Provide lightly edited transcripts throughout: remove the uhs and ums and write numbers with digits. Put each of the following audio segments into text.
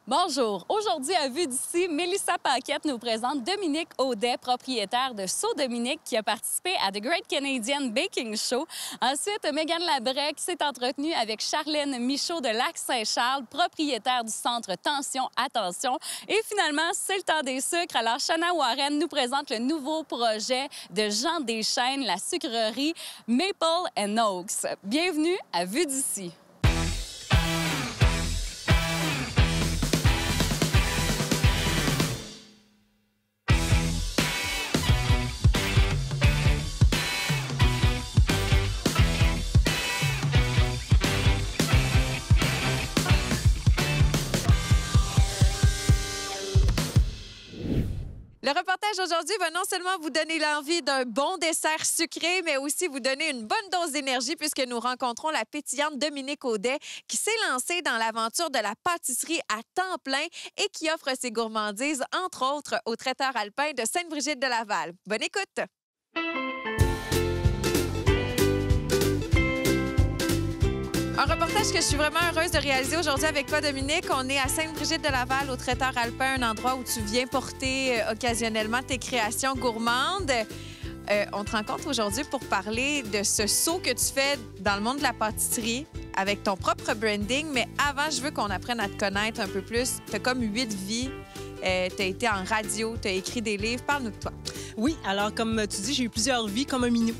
Bonjour. Aujourd'hui, à Vue d'ici, Mélissa Paquette nous présente Dominique Audet, propriétaire de Saut Dominique, qui a participé à The Great Canadian Baking Show. Ensuite, Mégane Labrec qui s'est entretenue avec Charlène Michaud de Lac-Saint-Charles, propriétaire du centre Tension Attention. Et finalement, c'est le temps des sucres. Alors, Shana Warren nous présente le nouveau projet de Jean Deschênes, la sucrerie Maple & Oaks. Bienvenue à Vue d'ici. Le reportage aujourd'hui va non seulement vous donner l'envie d'un bon dessert sucré, mais aussi vous donner une bonne dose d'énergie puisque nous rencontrons la pétillante Dominique Audet qui s'est lancée dans l'aventure de la pâtisserie à temps plein et qui offre ses gourmandises, entre autres, au traiteur alpin de Sainte-Brigitte-de-Laval. Bonne écoute! Un reportage que je suis vraiment heureuse de réaliser aujourd'hui avec toi, Dominique. On est à Sainte-Brigitte-de-Laval, au traiteur alpin, un endroit où tu viens porter occasionnellement tes créations gourmandes. On te rencontre aujourd'hui pour parler de ce saut que tu fais dans le monde de la pâtisserie avec ton propre branding. Mais avant, je veux qu'on apprenne à te connaître un peu plus. Tu as comme 8 vies. Tu as été en radio, tu as écrit des livres. Parle-nous de toi. Oui, alors comme tu dis, j'ai eu plusieurs vies comme un minou.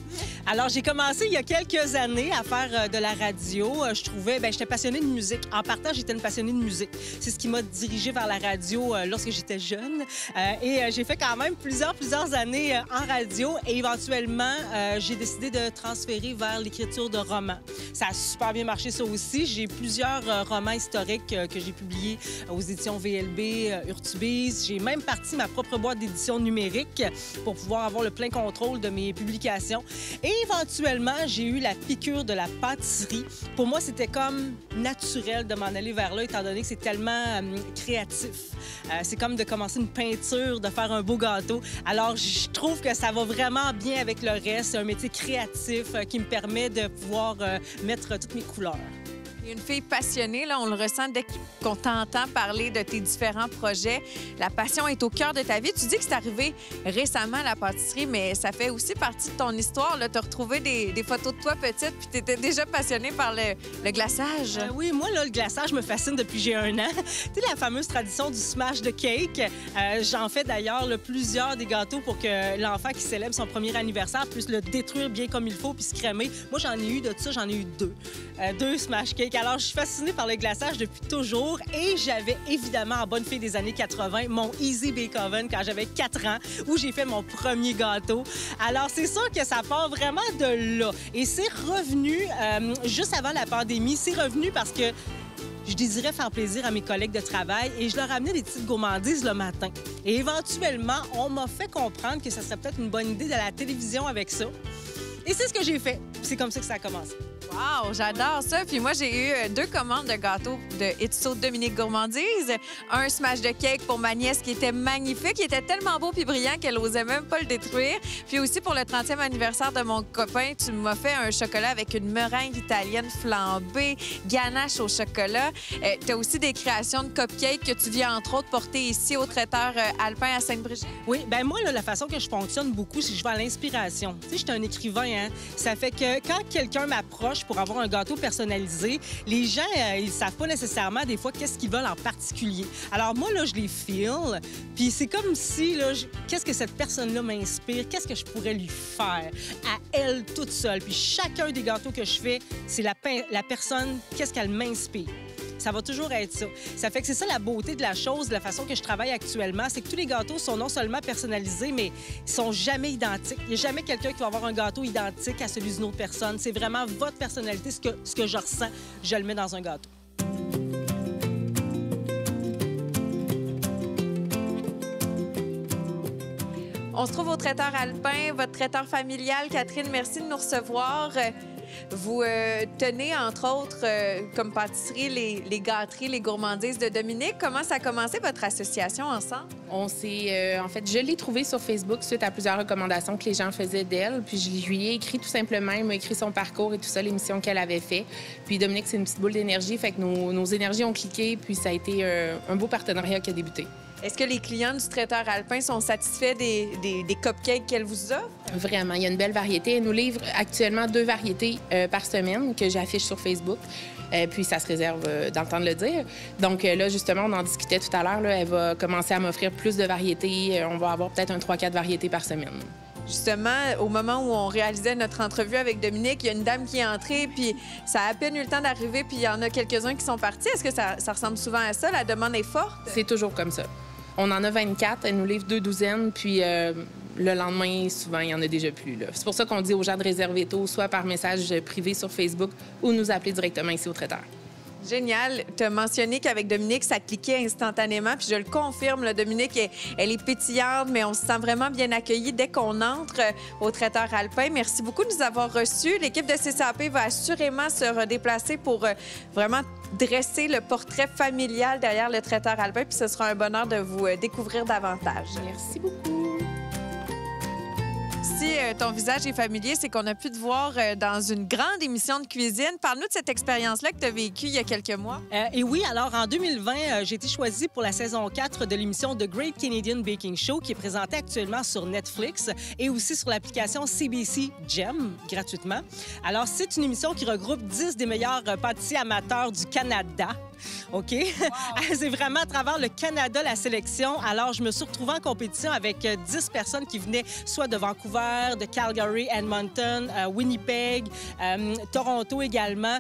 Alors j'ai commencé il y a quelques années à faire de la radio. J'étais passionnée de musique. En partant, j'étais une passionnée de musique. C'est ce qui m'a dirigée vers la radio lorsque j'étais jeune. J'ai fait quand même plusieurs années en radio et éventuellement, j'ai décidé de transférer vers l'écriture de romans. Ça a super bien marché ça aussi. J'ai plusieurs romans historiques que j'ai publiés aux éditions VLB, Urtubise. J'ai même parti ma propre boîte d'édition numérique pour pouvoir avoir le plein contrôle de mes publications. Et éventuellement, j'ai eu la piqûre de la pâtisserie. Pour moi, c'était comme naturel de m'en aller vers là, étant donné que c'est tellement créatif. C'est comme de commencer une peinture, de faire un beau gâteau. Alors, je trouve que ça va vraiment bien avec le reste. C'est un métier créatif qui me permet de pouvoir mettre toutes mes couleurs. Une fille passionnée, là, on le ressent dès qu'on t'entend parler de tes différents projets. La passion est au cœur de ta vie. Tu dis que c'est arrivé récemment à la pâtisserie, mais ça fait aussi partie de ton histoire. Tu as retrouvé des photos de toi petite, puis tu étais déjà passionnée par le glaçage. Oui, moi, là, le glaçage me fascine depuis que j'ai 1 an. Tu sais, la fameuse tradition du smash de cake. J'en fais d'ailleurs plusieurs des gâteaux pour que l'enfant qui célèbre son premier anniversaire puisse le détruire bien comme il faut puis se crémer. Moi, j'en ai eu de ça, j'en ai eu 2. 2 smash cakes. Alors, je suis fascinée par le glaçage depuis toujours et j'avais évidemment, en bonne fille des années 80, mon Easy Bake Oven quand j'avais 4 ans où j'ai fait mon premier gâteau. Alors, c'est sûr que ça part vraiment de là. Et c'est revenu juste avant la pandémie. C'est revenu parce que je désirais faire plaisir à mes collègues de travail et je leur amenais des petites gourmandises le matin. Et éventuellement, on m'a fait comprendre que ça serait peut-être une bonne idée de la télévision avec ça. Et c'est ce que j'ai fait. C'est comme ça que ça a commencé. Wow, j'adore ça. Puis moi, j'ai eu 2 commandes de gâteaux de Saut Dominique Gourmandise. Un smash de cake pour ma nièce qui était magnifique. Il était tellement beau puis brillant qu'elle n'osait même pas le détruire. Puis aussi, pour le 30e anniversaire de mon copain, tu m'as fait un chocolat avec une meringue italienne flambée, ganache au chocolat. Tu as aussi des créations de cupcakes que tu viens, entre autres, porter ici au traiteur alpin à Sainte-Brigitte. Oui, bien moi, là, la façon que je fonctionne beaucoup, c'est que je vais à l'inspiration. Tu sais, je suis un écrivain, hein? Ça fait que quand quelqu'un m'approche pour avoir un gâteau personnalisé, les gens, ils savent pas nécessairement des fois qu'est-ce qu'ils veulent en particulier. Alors moi, là, je les file, puis c'est comme si, là, qu'est-ce que cette personne-là m'inspire, qu'est-ce que je pourrais lui faire à elle toute seule. Puis chacun des gâteaux que je fais, c'est la personne, qu'est-ce qu'elle m'inspire. Ça va toujours être ça. Ça fait que c'est ça la beauté de la chose, de la façon que je travaille actuellement, c'est que tous les gâteaux sont non seulement personnalisés, mais ils sont jamais identiques. Il n'y a jamais quelqu'un qui va avoir un gâteau identique à celui d'une autre personne. C'est vraiment votre personnalité, ce que je ressens, je le mets dans un gâteau. On se trouve au traiteur alpin, votre traiteur familial. Catherine, merci de nous recevoir. Vous tenez, entre autres, comme pâtisserie, les gâteries, les gourmandises de Dominique. Comment ça a commencé, votre association ensemble? On s'est... en fait, je l'ai trouvée sur Facebook suite à plusieurs recommandations que les gens faisaient d'elle. Puis je lui ai écrit tout simplement, il m'a écrit son parcours et tout ça, l'émission qu'elle avait fait. Puis Dominique, c'est une petite boule d'énergie, fait que nos énergies ont cliqué, puis ça a été un beau partenariat qui a débuté. Est-ce que les clients du traiteur alpin sont satisfaits des cupcakes qu'elle vous offre? Vraiment, il y a une belle variété. Elle nous livre actuellement 2 variétés par semaine que j'affiche sur Facebook. Puis ça se réserve dans le temps de le dire. Donc là, justement, on en discutait tout à l'heure. Elle va commencer à m'offrir plus de variétés. On va avoir peut-être un 3-4 variétés par semaine. Justement, au moment où on réalisait notre entrevue avec Dominique, il y a une dame qui est entrée, puis ça a à peine eu le temps d'arriver, puis il y en a quelques-uns qui sont partis. Est-ce que ça ressemble souvent à ça? La demande est forte? C'est toujours comme ça. On en a 24, elle nous livre 2 douzaines, puis le lendemain, souvent, il n'y en a déjà plus. C'est pour ça qu'on dit aux gens de réserver tôt, soit par message privé sur Facebook ou nous appeler directement ici au traiteur. Génial. Tu as mentionné qu'avec Dominique, ça cliquait instantanément. Puis je le confirme, là, Dominique, elle est pétillante, mais on se sent vraiment bien accueilli dès qu'on entre au traiteur alpin. Merci beaucoup de nous avoir reçus. L'équipe de CCAP va assurément se redéplacer pour vraiment dresser le portrait familial derrière le traiteur alpin. Puis ce sera un bonheur de vous découvrir davantage. Merci beaucoup. Si ton visage est familier, c'est qu'on a pu te voir dans une grande émission de cuisine. Parle-nous de cette expérience-là que tu as vécue il y a quelques mois. Et oui, alors en 2020, j'ai été choisie pour la saison 4 de l'émission The Great Canadian Baking Show qui est présentée actuellement sur Netflix et aussi sur l'application CBC Gem gratuitement. Alors, c'est une émission qui regroupe 10 des meilleurs pâtissiers amateurs du Canada. OK? Wow. C'est vraiment à travers le Canada, la sélection. Alors, je me suis retrouvée en compétition avec 10 personnes qui venaient soit de Vancouver, de Calgary, Edmonton, Winnipeg, Toronto également,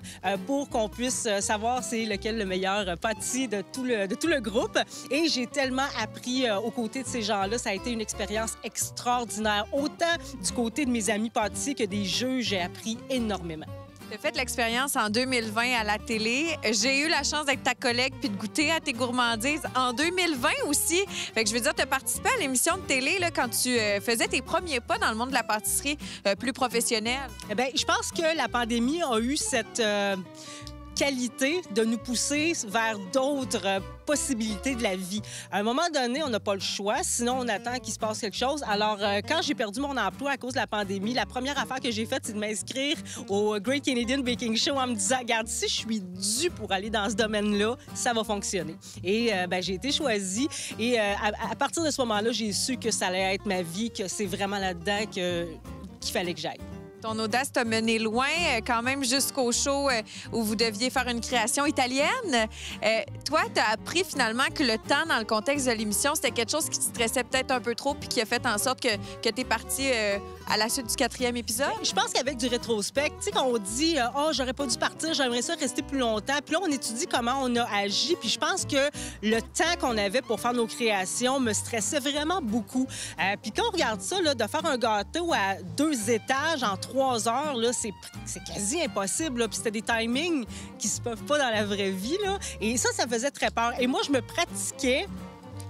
pour qu'on puisse savoir c'est lequel le meilleur pâtissier de tout le groupe. Et j'ai tellement appris aux côtés de ces gens-là. Ça a été une expérience extraordinaire. Autant du côté de mes amis pâtissiers que des juges, j'ai appris énormément. Tu as fait l'expérience en 2020 à la télé. J'ai eu la chance d'être ta collègue puis de goûter à tes gourmandises en 2020 aussi. Fait que je veux dire, tu as participé à l'émission de télé là, quand tu faisais tes premiers pas dans le monde de la pâtisserie plus professionnelle. Eh bien, je pense que la pandémie a eu cette qualité de nous pousser vers d'autres possibilités de la vie. À un moment donné, on n'a pas le choix, sinon on attend qu'il se passe quelque chose. Alors, quand j'ai perdu mon emploi à cause de la pandémie, la première affaire que j'ai faite, c'est de m'inscrire au Great Canadian Baking Show en me disant, regarde, si je suis due pour aller dans ce domaine-là, ça va fonctionner. Et j'ai été choisie. Et à partir de ce moment-là, j'ai su que ça allait être ma vie, que c'est vraiment là-dedans qu'il fallait que j'aille. Ton audace t'a mené loin, quand même jusqu'au show où vous deviez faire une création italienne. Toi, tu as appris finalement que le temps, dans le contexte de l'émission, c'était quelque chose qui te stressait peut-être un peu trop puis qui a fait en sorte que tu es parti à la suite du 4e épisode? Je pense qu'avec du rétrospect, tu sais, quand on dit « Oh, j'aurais pas dû partir, j'aimerais ça rester plus longtemps », puis là, on étudie comment on a agi, puis je pense que le temps qu'on avait pour faire nos créations me stressait vraiment beaucoup. Puis quand on regarde ça, là, de faire un gâteau à 2 étages en 3 heures, là, c'est quasi impossible. Puis c'était des timings qui se peuvent pas dans la vraie vie. Là. Et ça faisait très peur. Et moi, je me pratiquais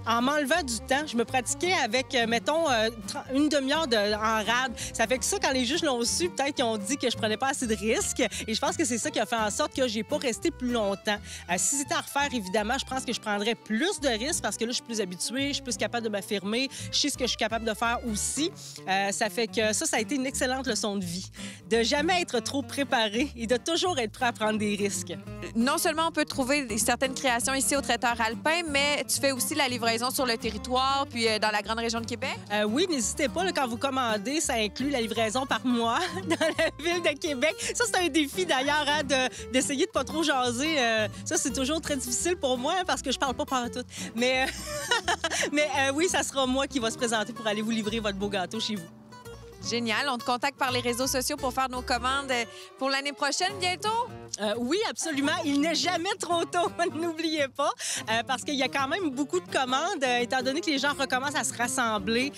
en m'enlevant du temps. Je me pratiquais avec, mettons, une demi-heure en rade. Ça fait que ça, quand les juges l'ont su, peut-être qu'ils ont dit que je prenais pas assez de risques. Et je pense que c'est ça qui a fait en sorte que j'ai pas resté plus longtemps. Si c'était à refaire, évidemment, je pense que je prendrais plus de risques parce que là, je suis plus habituée, je suis plus capable de m'affirmer, je sais ce que je suis capable de faire aussi. Ça fait que ça a été une excellente leçon de vie. De jamais être trop préparé et de toujours être prêt à prendre des risques. Non seulement on peut trouver certaines créations ici au traiteur alpin, mais tu fais aussi la livraison sur le territoire, puis dans la grande région de Québec? Oui, n'hésitez pas, là, quand vous commandez, ça inclut la livraison par mois dans la ville de Québec. Ça, c'est un défi, d'ailleurs, hein, d'essayer de pas trop jaser. Ça, c'est toujours très difficile pour moi, hein, parce que je parle pas partout. Mais, oui, ça sera moi qui va se présenter pour aller vous livrer votre beau gâteau chez vous. Génial. On te contacte par les réseaux sociaux pour faire nos commandes pour l'année prochaine, bientôt? Oui, absolument. Il n'est jamais trop tôt, n'oubliez pas, parce qu'il y a quand même beaucoup de commandes. Étant donné que les gens recommencent à se rassembler,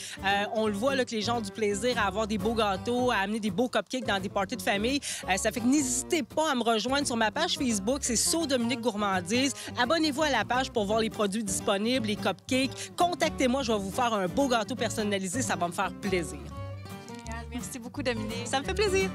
on le voit là, que les gens ont du plaisir à avoir des beaux gâteaux, à amener des beaux cupcakes dans des parties de famille. Ça fait que n'hésitez pas à me rejoindre sur ma page Facebook, c'est So Dominique Gourmandise. Abonnez-vous à la page pour voir les produits disponibles, les cupcakes. Contactez-moi, je vais vous faire un beau gâteau personnalisé, ça va me faire plaisir. Merci beaucoup, Dominique. Ça me fait plaisir.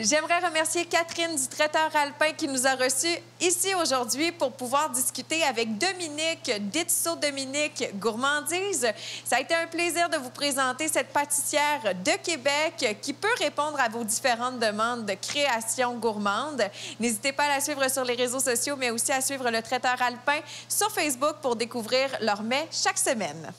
J'aimerais remercier Catherine du Traiteur Alpin qui nous a reçus ici aujourd'hui pour pouvoir discuter avec Dominique d'Itso Dominique Gourmandise. Ça a été un plaisir de vous présenter cette pâtissière de Québec qui peut répondre à vos différentes demandes de création gourmande. N'hésitez pas à la suivre sur les réseaux sociaux, mais aussi à suivre le Traiteur Alpin sur Facebook pour découvrir leurs mets chaque semaine.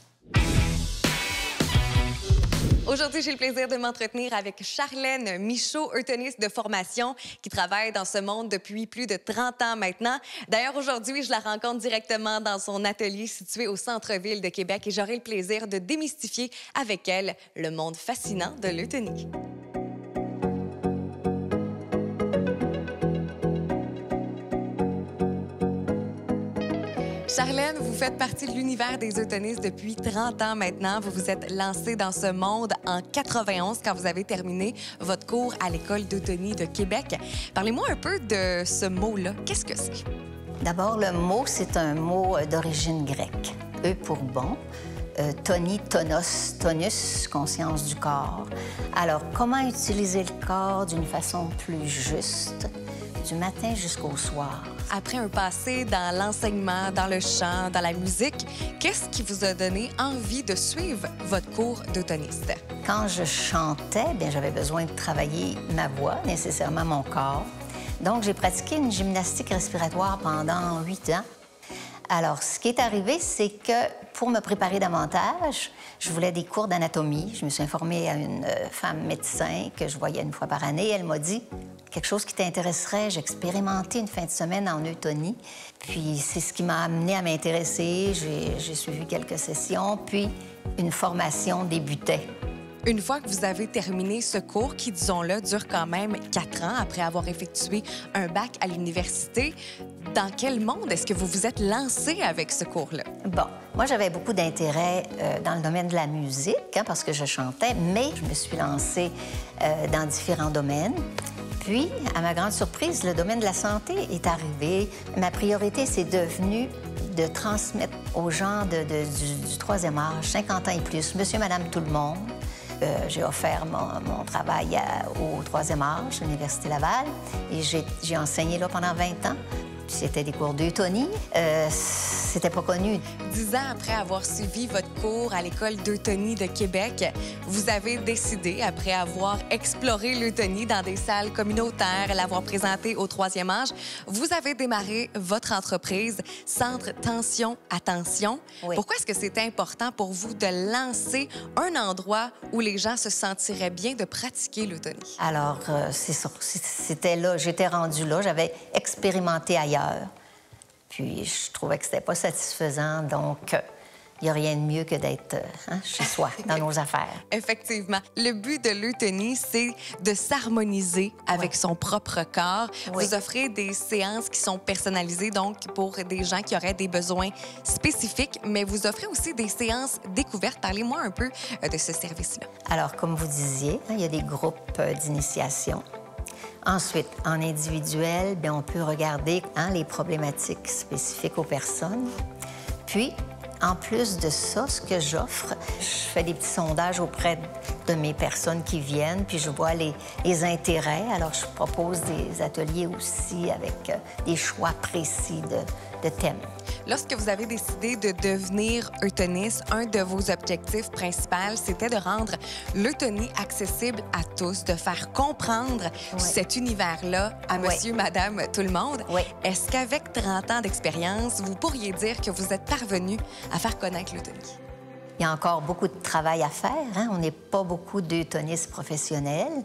Aujourd'hui, j'ai le plaisir de m'entretenir avec Charlène Michaud, eutoniste de formation, qui travaille dans ce monde depuis plus de 30 ans maintenant. D'ailleurs, aujourd'hui, je la rencontre directement dans son atelier situé au centre-ville de Québec et j'aurai le plaisir de démystifier avec elle le monde fascinant de l'eutonie. Charlène, vous faites partie de l'univers des eutonistes depuis 30 ans maintenant. Vous vous êtes lancée dans ce monde en 91 quand vous avez terminé votre cours à l'École d'eutonie de Québec. Parlez-moi un peu de ce mot-là. Qu'est-ce que c'est? D'abord, le mot, c'est un mot d'origine grecque. Pour bon. Toni, tonos, tonus, conscience du corps. Alors, comment utiliser le corps d'une façon plus juste, du matin jusqu'au soir? Après un passé dans l'enseignement, dans le chant, dans la musique, qu'est-ce qui vous a donné envie de suivre votre cours d'eutoniste? Quand je chantais, bien, j'avais besoin de travailler ma voix, nécessairement mon corps. Donc, j'ai pratiqué une gymnastique respiratoire pendant 8 ans. Alors, ce qui est arrivé, c'est que pour me préparer davantage, je voulais des cours d'anatomie. Je me suis informée à une femme médecin que je voyais une fois par année. Elle m'a dit quelque chose qui t'intéresserait. J'ai expérimenté une fin de semaine en eutonie. Puis c'est ce qui m'a amenée à m'intéresser. J'ai suivi quelques sessions, puis une formation débutait. Une fois que vous avez terminé ce cours, qui, disons-le, dure quand même 4 ans après avoir effectué un bac à l'université, dans quel monde est-ce que vous vous êtes lancé avec ce cours-là? Bon, moi, j'avais beaucoup d'intérêt dans le domaine de la musique, parce que je chantais, mais je me suis lancée dans différents domaines. Puis, à ma grande surprise, le domaine de la santé est arrivé. Ma priorité, c'est devenu de transmettre aux gens du troisième âge, 50 ans et plus, monsieur, madame, tout le monde. J'ai offert mon travail au troisième âge, à l'Université Laval, et j'ai enseigné là pendant 20 ans. C'était des cours d'eutonie. C'était pas connu. 10 ans après avoir suivi votre cours à l'École d'eutonie de Québec, vous avez décidé, après avoir exploré l'eutonie dans des salles communautaires, l'avoir présentée au troisième âge, vous avez démarré votre entreprise Centre Tension Attention. Oui. Pourquoi est-ce que c'était important pour vous de lancer un endroit où les gens se sentiraient bien de pratiquer l'eutonie? Alors, c'est ça. C'était là. J'étais rendue là. J'avais expérimenté ailleurs. Puis, je trouvais que c'était pas satisfaisant. Donc, il n'y a rien de mieux que d'être chez soi, dans nos affaires. Effectivement. Le but de l'eutonie, c'est de s'harmoniser avec son propre corps. Oui. Vous offrez des séances qui sont personnalisées, donc pour des gens qui auraient des besoins spécifiques, mais vous offrez aussi des séances découvertes. Parlez-moi un peu de ce service-là. Alors, comme vous disiez, il y a des groupes d'initiation. Ensuite, en individuel, bien, on peut regarder les problématiques spécifiques aux personnes. Puis, en plus de ça, ce que j'offre, je fais des petits sondages auprès de mes personnes qui viennent, puis je vois les intérêts. Alors, je propose des ateliers aussi avec des choix précis de thèmes. Lorsque vous avez décidé de devenir eutoniste, un de vos objectifs principaux, c'était de rendre l'eutonie accessible à tous, de faire comprendre cet univers-là à monsieur, madame, tout le monde. Oui. Est-ce qu'avec 30 ans d'expérience, vous pourriez dire que vous êtes parvenu à faire connaître l'eutonie? Il y a encore beaucoup de travail à faire. On n'est pas beaucoup d'eutonistes professionnels.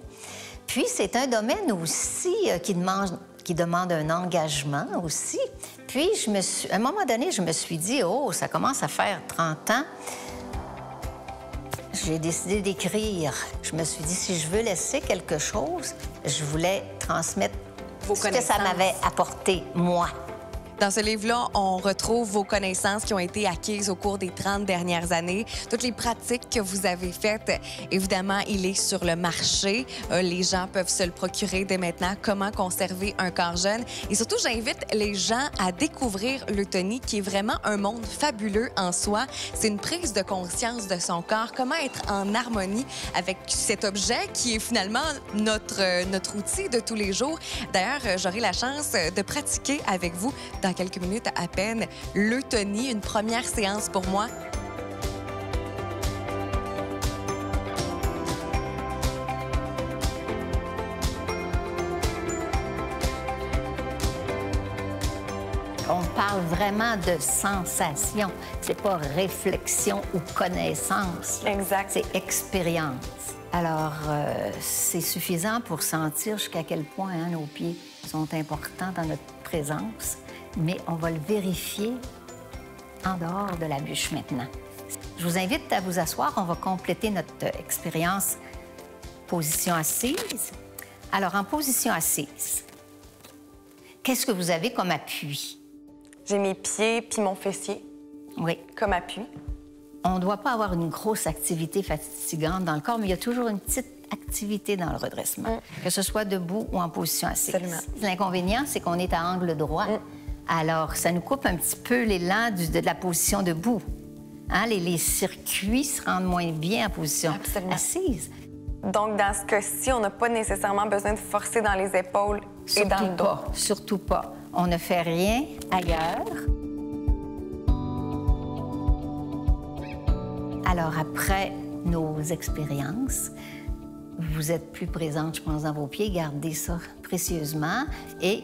Puis, c'est un domaine aussi qui demande un engagement aussi. Puis, à un moment donné, je me suis dit, oh, ça commence à faire 30 ans. J'ai décidé d'écrire. Je me suis dit, si je veux laisser quelque chose, je voulais transmettre ce que ça m'avait apporté, moi. Dans ce livre-là, on retrouve vos connaissances qui ont été acquises au cours des 30 dernières années, toutes les pratiques que vous avez faites. Évidemment, il est sur le marché. Les gens peuvent se le procurer dès maintenant. Comment conserver un corps jeune? Et surtout, j'invite les gens à découvrir l'eutonie, qui est vraiment un monde fabuleux en soi. C'est une prise de conscience de son corps. Comment être en harmonie avec cet objet qui est finalement notre outil de tous les jours. D'ailleurs, j'aurai la chance de pratiquer avec vous dans quelques minutes à peine l'eutonie, une première séance pour moi. On parle vraiment de sensation. C'est pas réflexion ou connaissance. Exact. C'est expérience. Alors, c'est suffisant pour sentir jusqu'à quel point nos pieds sont importants dans notre présence, mais on va le vérifier en dehors de la bûche maintenant. Je vous invite à vous asseoir. On va compléter notre expérience position assise. Alors, en position assise, qu'est-ce que vous avez comme appui? J'ai mes pieds puis mon fessier Oui. comme appui. On ne doit pas avoir une grosse activité fatigante dans le corps, mais il y a toujours une petite activité dans le redressement, que ce soit debout ou en position assise. Absolument. L'inconvénient, c'est qu'on est à angle droit. Alors, ça nous coupe un petit peu l'élan de la position debout. Hein? Les circuits se rendent moins bien en position assise. Donc, dans ce cas-ci, on n'a pas nécessairement besoin de forcer dans les épaules et dans le dos. Surtout pas. On ne fait rien ailleurs. Alors, après nos expériences, vous êtes plus présente, je pense, dans vos pieds. Gardez ça précieusement. Et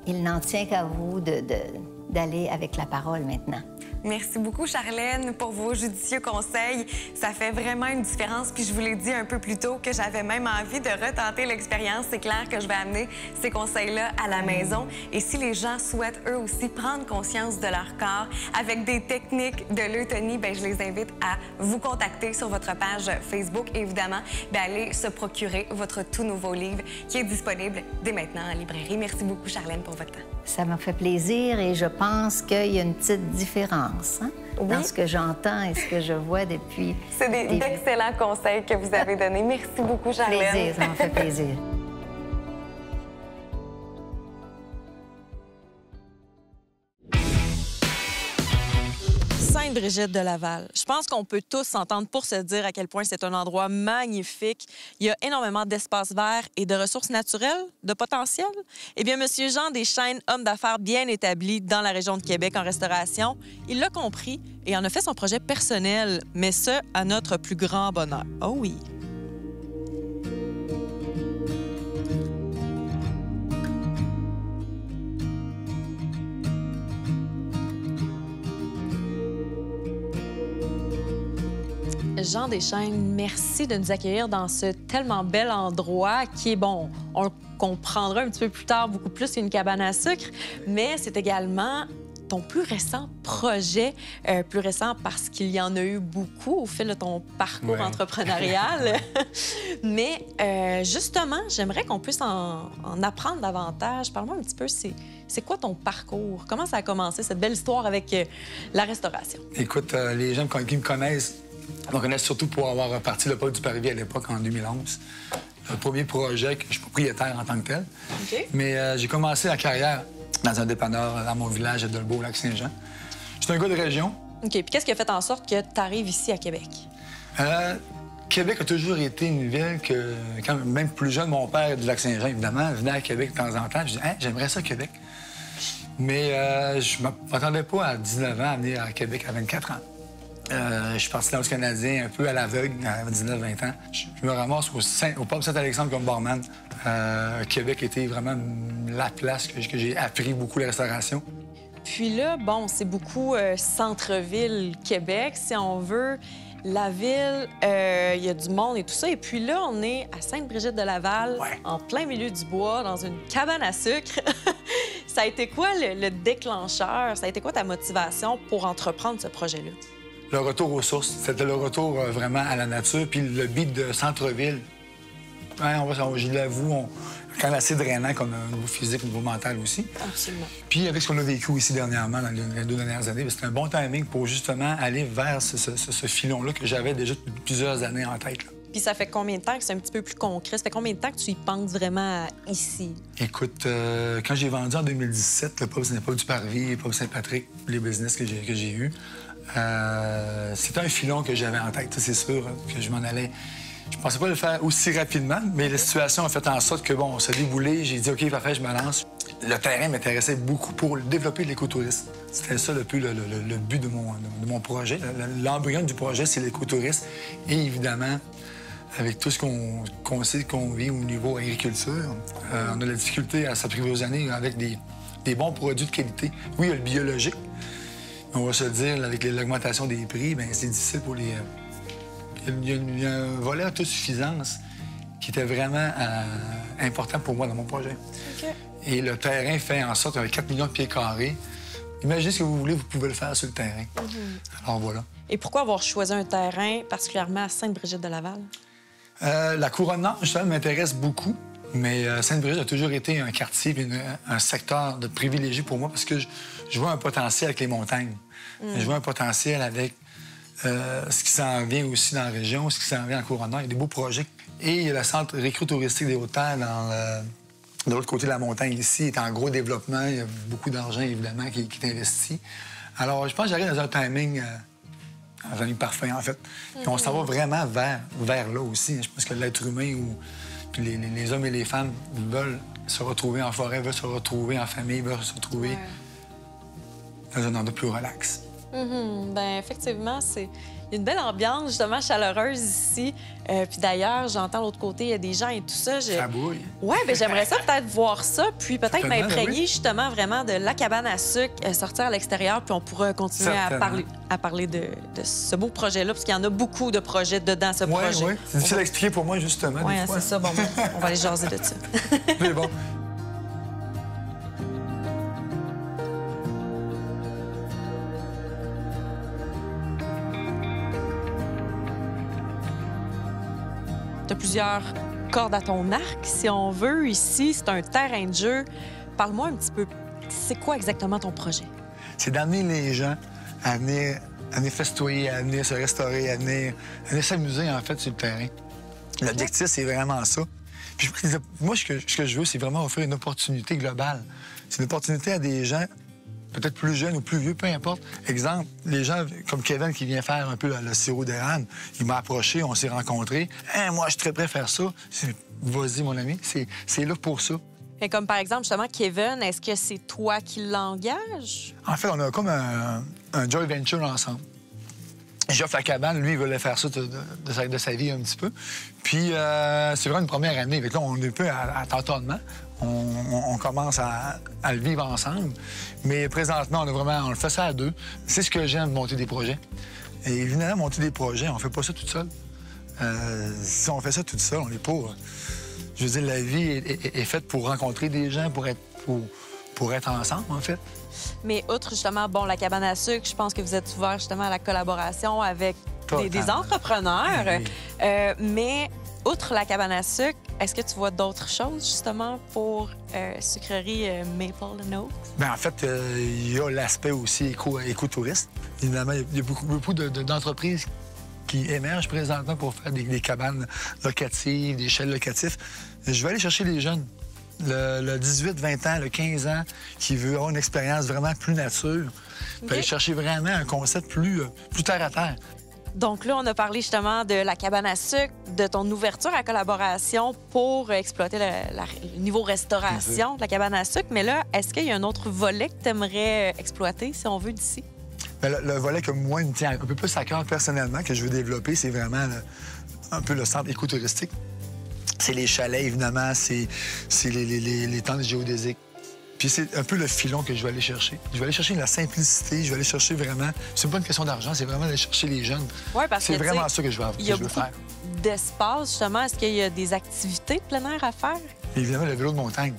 il n'en tient qu'à vous d'aller avec la parole maintenant. Merci beaucoup, Charlène, pour vos judicieux conseils. Ça fait vraiment une différence. Puis je vous l'ai dit un peu plus tôt que j'avais même envie de retenter l'expérience. C'est clair que je vais amener ces conseils-là à la maison. Et si les gens souhaitent eux aussi prendre conscience de leur corps avec des techniques de l'eutonie, bien, je les invite à vous contacter sur votre page Facebook. Et évidemment, bien, allez se procurer votre tout nouveau livre qui est disponible dès maintenant en librairie. Merci beaucoup, Charlène, pour votre temps. Ça m'a fait plaisir et je pense qu'il y a une petite différence dans ce que j'entends et ce que je vois depuis. C'est d'excellents conseils que vous avez donnés. Merci beaucoup, Charlène. Plaisir, ça m'a fait plaisir. Sainte-Brigitte de Laval. Je pense qu'on peut tous s'entendre pour se dire à quel point c'est un endroit magnifique. Il y a énormément d'espaces verts et de ressources naturelles, de potentiel. Eh bien, Monsieur Jean Deschaines, homme d'affaires bien établi dans la région de Québec en restauration, il l'a compris et en a fait son projet personnel, mais ce, à notre plus grand bonheur. Oh oui! Jean Deschaines, merci de nous accueillir dans ce tellement bel endroit qui est, bon, on comprendra un petit peu plus tard beaucoup plus qu'une cabane à sucre, mais c'est également ton plus récent projet, plus récent parce qu'il y en a eu beaucoup au fil de ton parcours entrepreneurial. Mais justement, j'aimerais qu'on puisse en apprendre davantage. Parle-moi un petit peu, c'est quoi ton parcours? Comment ça a commencé, cette belle histoire avec la restauration? Écoute, les gens qui me connaissent surtout pour avoir parti le pôle du Parvis à l'époque, en 2011. Le premier projet que je suis propriétaire en tant que tel. Okay. Mais j'ai commencé la carrière dans un dépanneur dans mon village à Dolbeau, Lac-Saint-Jean. Je suis un gars de région. OK. Puis qu'est-ce qui a fait en sorte que tu arrives ici à Québec? Québec a toujours été une ville que, quand même plus jeune, mon père du Lac-Saint-Jean, évidemment, venait à Québec de temps en temps. Je disais, hey, j'aimerais ça, Québec. Mais je ne m'attendais pas à 19 ans à venir à Québec à 24 ans. Je suis parti dans le Canadien un peu à l'aveugle, à 19-20 ans. Je me ramasse au pub Saint-Alexandre comme barman. Québec était vraiment la place que j'ai appris beaucoup la restauration. Puis là, bon, c'est beaucoup centre-ville Québec, si on veut. La ville, il y a du monde et tout ça. Et puis là, on est à Sainte-Brigitte de Laval, en plein milieu du bois, dans une cabane à sucre. Ça a été quoi le déclencheur? Ça a été quoi ta motivation pour entreprendre ce projet-là? Le retour aux sources. C'était le retour vraiment à la nature. Puis le beat de centre-ville. Ouais, je l'avoue, quand même assez drainant comme un niveau physique, un niveau mental aussi. Absolument. Puis avec ce qu'on a vécu ici dernièrement, dans les 2 dernières années, c'était un bon timing pour justement aller vers ce filon-là que j'avais déjà depuis plusieurs années en tête. Là. Puis ça fait combien de temps que c'est un petit peu plus concret? Ça fait combien de temps que tu y penses vraiment ici? Écoute, quand j'ai vendu en 2017, le pub Ciné-Pub du Parvis, le pub Saint-Patrick, les business que j'ai eus, c'était un filon que j'avais en tête, c'est sûr, que je m'en allais. Je pensais pas le faire aussi rapidement, mais la situation a fait en sorte que, bon, on s'est déboulé. J'ai dit, OK, parfait, je me lance. Le terrain m'intéressait beaucoup pour développer l'écotourisme. C'était ça le but de mon projet. L'embryon du projet, c'est l'écotourisme. Et évidemment, avec tout ce qu'on sait qu'on vit au niveau agriculture, on a la difficulté à s'apprivoiser aux années avec des bons produits de qualité. Oui, il y a le biologique. On va se le dire, avec l'augmentation des prix, bien, c'est difficile pour les... Il y a un volet autosuffisance qui était vraiment important pour moi dans mon projet. OK. Et le terrain fait en sorte qu'avec 4 millions de pieds carrés, imaginez ce que vous voulez, vous pouvez le faire sur le terrain. Alors voilà. Et pourquoi avoir choisi un terrain particulièrement à Sainte-Brigitte-de-Laval? La couronne nord, justement, m'intéresse beaucoup. Mais Sainte-Brigitte a toujours été un quartier et un secteur de privilégié pour moi parce que je vois un potentiel avec les montagnes. Je vois un potentiel avec ce qui s'en vient aussi dans la région, ce qui s'en vient en Couronne-Nord. Il y a des beaux projets. Et il y a le centre récréo-touristique des Hautes-Terres de l'autre côté de la montagne ici. Il est en gros développement. Il y a beaucoup d'argent, évidemment, qui est investi. Alors, je pense que j'arrive dans un timing parfait, en fait. Puis on s'en va vraiment vers là aussi. Je pense que l'être humain ou les hommes et les femmes veulent se retrouver en forêt, veulent se retrouver en famille, veulent se retrouver dans un endroit plus relax. Bien, effectivement, il y a une belle ambiance, justement, chaleureuse ici. Puis d'ailleurs, j'entends de l'autre côté, il y a des gens et tout ça. Ça bouille. Oui, bien, j'aimerais ça peut-être voir ça, puis peut-être Certainement, m'imprégner oui. justement vraiment de la cabane à sucre, sortir à l'extérieur, puis on pourra continuer à parler de ce beau projet-là, parce qu'il y en a beaucoup de projets dedans, ce projet. Oui, c'est difficile à expliquer pour moi, justement. Oui, des fois. c'est ça. Bon, on va aller jaser de ça. Mais bon. Tu as plusieurs cordes à ton arc, si on veut. Ici, c'est un terrain de jeu. Parle-moi un petit peu, c'est quoi exactement ton projet? C'est d'amener les gens à venir festoyer, à venir se restaurer, à venir s'amuser, en fait, sur le terrain. L'objectif, c'est vraiment ça. Puis, moi, ce que je veux, c'est vraiment offrir une opportunité globale. C'est une opportunité à des gens peut-être plus jeunes ou plus vieux, peu importe. Exemple, les gens comme Kevin qui vient faire un peu le sirop d'érable, il m'a approché, on s'est rencontrés. Hein, moi, je suis très prêt à faire ça. Vas-y, mon ami, c'est là pour ça. Et comme par exemple, justement, Kevin, est-ce que c'est toi qui l'engages? En fait, on a comme un joint venture ensemble. J'offre la cabane, lui, il voulait faire ça de sa vie un petit peu. Puis, c'est vraiment une première année. Fait que là, on est un peu à tâtonnement. On commence à le vivre ensemble. Mais présentement, on le fait ça à deux. C'est ce que j'aime, monter des projets. Et évidemment, monter des projets, on fait pas ça tout seul. Si on fait ça tout seul, on n'est pas... Je veux dire, la vie est faite pour rencontrer des gens, pour être ensemble, en fait. Mais outre, justement, bon, la cabane à sucre, je pense que vous êtes ouvert, justement, à la collaboration avec des entrepreneurs. Oui. Mais outre la cabane à sucre, est-ce que tu vois d'autres choses, justement, pour sucrerie Maple & Oaks? Bien, en fait, il y a l'aspect aussi écotouriste. Évidemment, il y a beaucoup d'entreprises qui émergent présentement pour faire des cabanes locatives, des chaînes locatifs. Je vais aller chercher les jeunes. Le 18-20 ans, le 15 ans, qui veut avoir une expérience vraiment plus nature. Okay. Aller chercher vraiment un concept plus terre à terre. Donc là, on a parlé justement de la cabane à sucre, de ton ouverture à collaboration pour exploiter le niveau restauration de la cabane à sucre. Mais là, est-ce qu'il y a un autre volet que tu aimerais exploiter, si on veut, d'ici? Bien, le volet que moi, il me tient un peu plus à cœur personnellement, que je veux développer, c'est vraiment un peu le centre écotouristique. C'est les chalets, évidemment, c'est les tentes géodésiques. Puis c'est un peu le filon que je vais aller chercher. Je vais aller chercher la simplicité, je vais aller chercher vraiment... C'est pas une question d'argent, c'est vraiment aller chercher les jeunes. Oui, parce que c'est vraiment ça que je veux faire. Il y a beaucoup d'espace, justement. Est-ce qu'il y a des activités de plein air à faire? Évidemment, le vélo de montagne.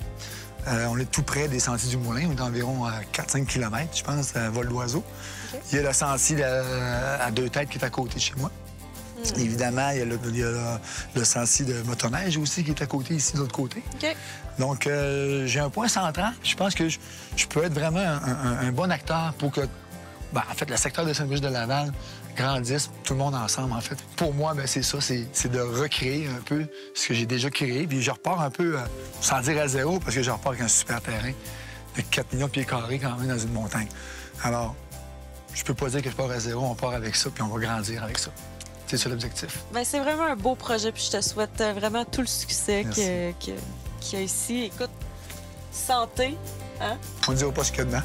On est tout près des sentiers du Moulin, on est environ à 4-5 km, je pense, à vol d'oiseau. Okay. Il y a le sentier à deux têtes qui est à côté de chez moi. Évidemment, il y a le sentier de motoneige aussi qui est à côté, ici, de l'autre côté. OK. Donc, j'ai un point central. Je pense que je peux être vraiment un bon acteur pour que, en fait, le secteur de Sainte-Brigitte-de-Laval grandisse, tout le monde ensemble, en fait. Pour moi, c'est ça, c'est de recréer un peu ce que j'ai déjà créé. Puis je repars un peu, sans dire à zéro, parce que je repars avec un super terrain de 4 millions de pieds carrés quand même dans une montagne. Alors, je peux pas dire que je pars à zéro, on part avec ça, puis on va grandir avec ça. C'est ça l'objectif. Bien, c'est vraiment un beau projet, puis je te souhaite vraiment tout le succès qu'il y a ici. Écoute, santé, hein? On ne dira pas ce qu'il y a dedans.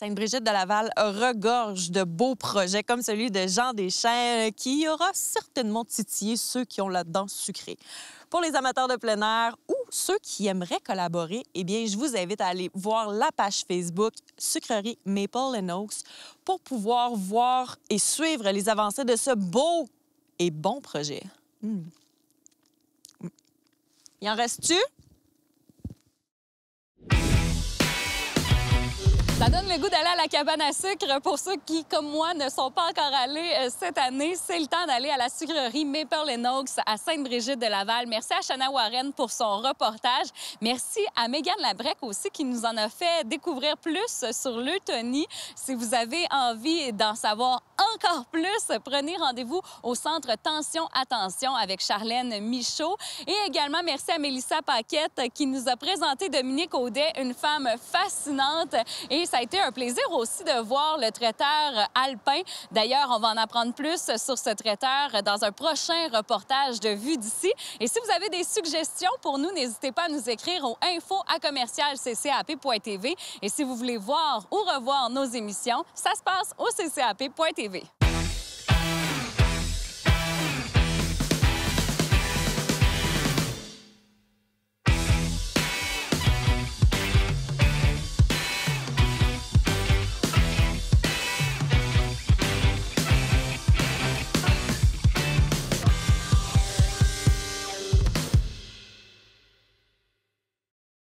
Sainte-Brigitte-de-Laval regorge de beaux projets comme celui de Jean Deschênes qui aura certainement titillé ceux qui ont la dent sucrée. Pour les amateurs de plein air ou ceux qui aimeraient collaborer, eh bien, je vous invite à aller voir la page Facebook Sucrerie Maple & Oaks pour pouvoir voir et suivre les avancées de ce beau et bon projet. Il en reste-tu? Ça donne le goût d'aller à la cabane à sucre. Pour ceux qui, comme moi, ne sont pas encore allés cette année, c'est le temps d'aller à la sucrerie Maple & Oaks à Sainte-Brigitte-de-Laval. Merci à Shana Warren pour son reportage. Merci à Mégane Labrec aussi qui nous en a fait découvrir plus sur l'Eutonie. Si vous avez envie d'en savoir encore plus, prenez rendez-vous au Centre Tension Attention avec Charlène Michaud. Et également, merci à Mélissa Paquette qui nous a présenté Dominique Audet, une femme fascinante. Et ça a été un plaisir aussi de voir le traiteur alpin. D'ailleurs, on va en apprendre plus sur ce traiteur dans un prochain reportage de Vue d'ici. Et si vous avez des suggestions pour nous, n'hésitez pas à nous écrire au info@ccap.tv. Et si vous voulez voir ou revoir nos émissions, ça se passe au ccap.tv.